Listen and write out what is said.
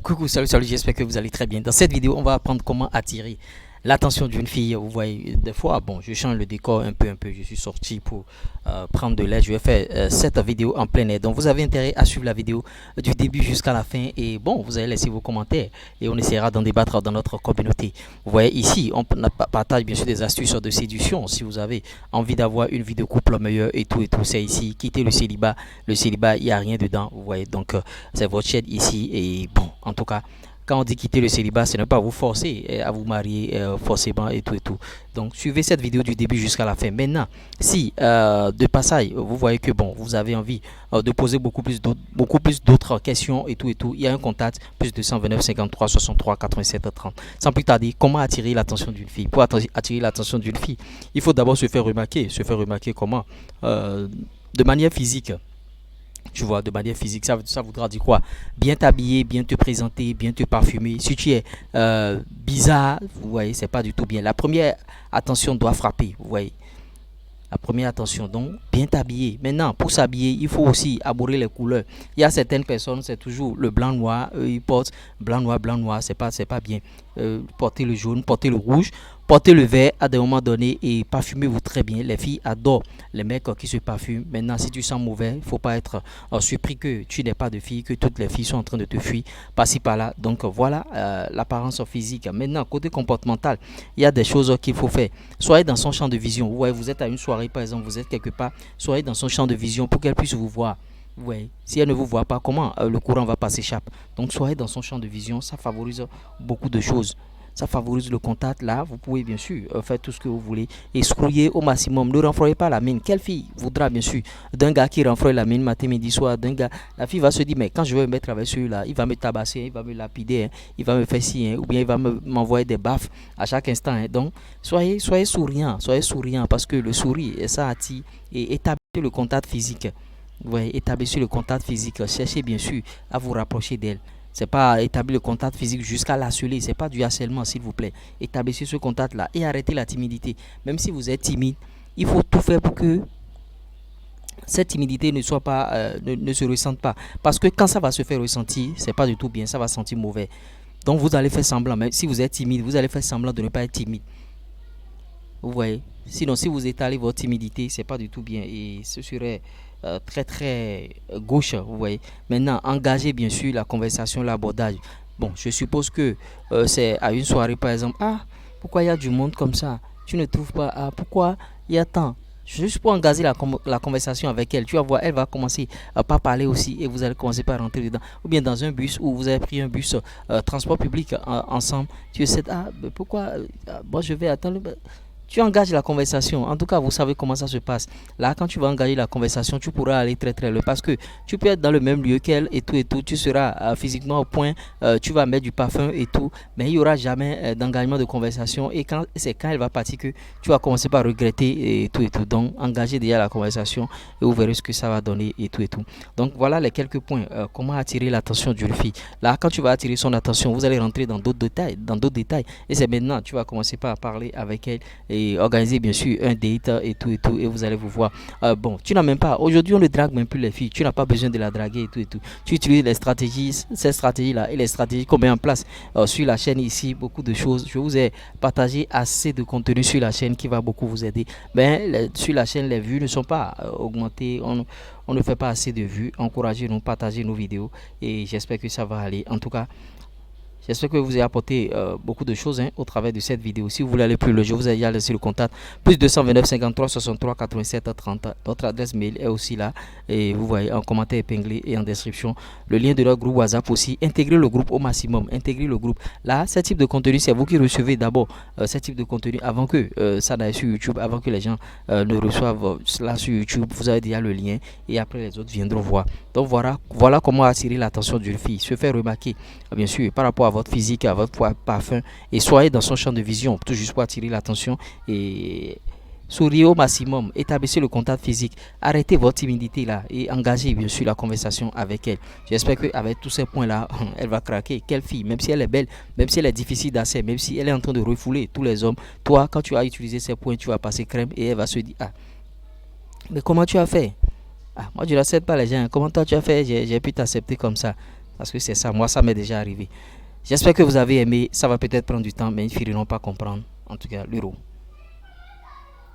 Coucou, salut, j'espère que vous allez très bien. Dans cette vidéo, on va apprendre comment attirer l'attention d'une fille. Vous voyez, des fois, bon, je change le décor un peu. Je suis sorti pour prendre de l'air. Je vais faire cette vidéo en plein air. Donc, vous avez intérêt à suivre la vidéo du début jusqu'à la fin. Et bon, vous allez laisser vos commentaires et on essaiera d'en débattre dans notre communauté. Vous voyez, ici, on partage bien sûr des astuces de séduction. Si vous avez envie d'avoir une vie de couple meilleure et tout, c'est ici. Quittez le célibat. Le célibat, il n'y a rien dedans. Vous voyez, donc, c'est votre chaîne ici. Et bon, en tout cas, quand on dit quitter le célibat, ce n'est pas vous forcer à vous marier forcément et tout. Donc, suivez cette vidéo du début jusqu'à la fin. Maintenant, si de passage, vous voyez que bon, vous avez envie de poser beaucoup plus d'autres questions et tout, il y a un contact plus 229 53 63 87 30. Sans plus tarder, comment attirer l'attention d'une fille? Pour attirer l'attention d'une fille, il faut d'abord se faire remarquer. Se faire remarquer comment? De manière physique. Tu vois, de manière physique, ça voudra dire quoi? Bien t'habiller, bien te présenter, bien te parfumer. Si tu es bizarre, vous voyez, c'est pas du tout bien. La première attention doit frapper, vous voyez. La première attention, donc, bien t'habiller. Maintenant, pour s'habiller, il faut aussi aborder les couleurs. Il y a certaines personnes, c'est toujours le blanc-noir. Eux, ils portent blanc-noir, c'est pas bien. Portez le jaune, portez le rouge, portez le vert à des moments donnés et parfumez-vous très bien. Les filles adorent les mecs qui se parfument. Maintenant, si tu sens mauvais, il ne faut pas être surpris que tu n'es pas de fille, que toutes les filles sont en train de te fuir par-ci par-là. Donc voilà l'apparence physique. Maintenant, côté comportemental, il y a des choses qu'il faut faire. Soyez dans son champ de vision. Vous voyez, vous êtes à une soirée, par exemple, vous êtes quelque part, soyez dans son champ de vision pour qu'elle puisse vous voir. Ouais. Si elle ne vous voit pas, comment le courant va pas s'échapper? Donc soyez dans son champ de vision, ça favorise beaucoup de choses. Ça favorise le contact. Là, vous pouvez bien sûr faire tout ce que vous voulez et scrouiller au maximum. Ne renfroyez pas la mine. Quelle fille voudra bien sûr d'un gars qui renfroie la mine matin, midi, soir, d'un gars? La fille va se dire, mais quand je vais me mettre avec celui-là, il va me tabasser, il va me lapider, hein, il va me faire ci, hein, ou bien il va m'envoyer des baffes à chaque instant. Hein. Donc, soyez souriant parce que le sourire, ça attire et établit le contact physique. Ouais, établissez le contact physique. Cherchez bien sûr à vous rapprocher d'elle. C'est pas établir le contact physique jusqu'à l'harceler. C'est pas du harcèlement, s'il vous plaît. Établissez ce contact-là et arrêtez la timidité. Même si vous êtes timide, il faut tout faire pour que cette timidité ne soit pas, ne se ressente pas. Parce que quand ça va se faire ressentir, c'est pas du tout bien. Ça va sentir mauvais. Donc vous allez faire semblant. Même si vous êtes timide, vous allez faire semblant de ne pas être timide. Vous voyez. Sinon, si vous étalez votre timidité, c'est pas du tout bien et ce serait très gauche. Vous voyez. Maintenant, engagez bien sûr la conversation, l'abordage. Bon, je suppose que c'est à une soirée par exemple. Ah, pourquoi il y a du monde comme ça? Tu ne trouves pas? Ah, pourquoi il y a tant? Juste pour engager la conversation avec elle, tu vas voir, elle va commencer par parler aussi et vous allez commencer par rentrer dedans. Ou bien dans un bus où vous avez pris un bus transport public ensemble, tu sais, ah, pourquoi moi je vais attendre. Tu engages la conversation. En tout cas, vous savez comment ça se passe. Là, quand tu vas engager la conversation, tu pourras aller très loin parce que tu peux être dans le même lieu qu'elle et tout. Tu seras physiquement au point, tu vas mettre du parfum et tout, mais il n'y aura jamais d'engagement de conversation. Et c'est quand elle va partir que tu vas commencer par regretter et tout. Donc, engagez déjà la conversation et vous verrez ce que ça va donner et tout. Donc, voilà les quelques points. Comment attirer l'attention d'une fille. Là, quand tu vas attirer son attention, vous allez rentrer dans d'autres détails. Et c'est maintenant, tu vas commencer par parler avec elle et organiser bien sûr un date et tout et vous allez vous voir. Bon, tu n'as même pas, aujourd'hui on ne drague même plus les filles, tu n'as pas besoin de la draguer et tout. Tu utilises les stratégies, ces stratégies là et les stratégies qu'on met en place sur la chaîne ici, beaucoup de choses. Je vous ai partagé assez de contenu sur la chaîne qui va beaucoup vous aider. Mais sur la chaîne, les vues ne sont pas augmentées, on ne fait pas assez de vues. Encouragez-nous, partagez nos vidéos et j'espère que ça va aller. En tout cas, j'espère que vous avez apporté beaucoup de choses au travers de cette vidéo. Si vous voulez aller plus loin, je vous ai déjà laissé le contact plus 229 53 63 87 30. Notre adresse mail est aussi là. Et vous voyez en commentaire épinglé et en description le lien de notre groupe WhatsApp aussi. Intégrez le groupe au maximum. Intégrez le groupe. Là, ce type de contenu, c'est vous qui recevez d'abord ce type de contenu avant que ça n'aille sur YouTube, avant que les gens ne reçoivent cela sur YouTube. Vous avez déjà le lien et après les autres viendront voir. Donc voilà comment attirer l'attention d'une fille. Se faire remarquer, bien sûr, par rapport à votre physique, à votre parfum et soyez dans son champ de vision, tout juste pour attirer l'attention et souriez au maximum, établissez le contact physique, arrêtez votre timidité là et engagez bien sûr la conversation avec elle. J'espère qu'avec tous ces points là, elle va craquer. Quelle fille, même si elle est belle, même si elle est difficile d'accès, même si elle est en train de refouler tous les hommes, toi quand tu as utilisé ces points, tu vas passer crème et elle va se dire, ah, mais comment tu as fait? Ah, moi je n'accepte pas les gens, comment toi tu as fait, j'ai pu t'accepter comme ça. Parce que c'est ça, moi ça m'est déjà arrivé. J'espère que vous avez aimé, ça va peut-être prendre du temps, mais ils finiront pas comprendre, en tout cas, l'euro.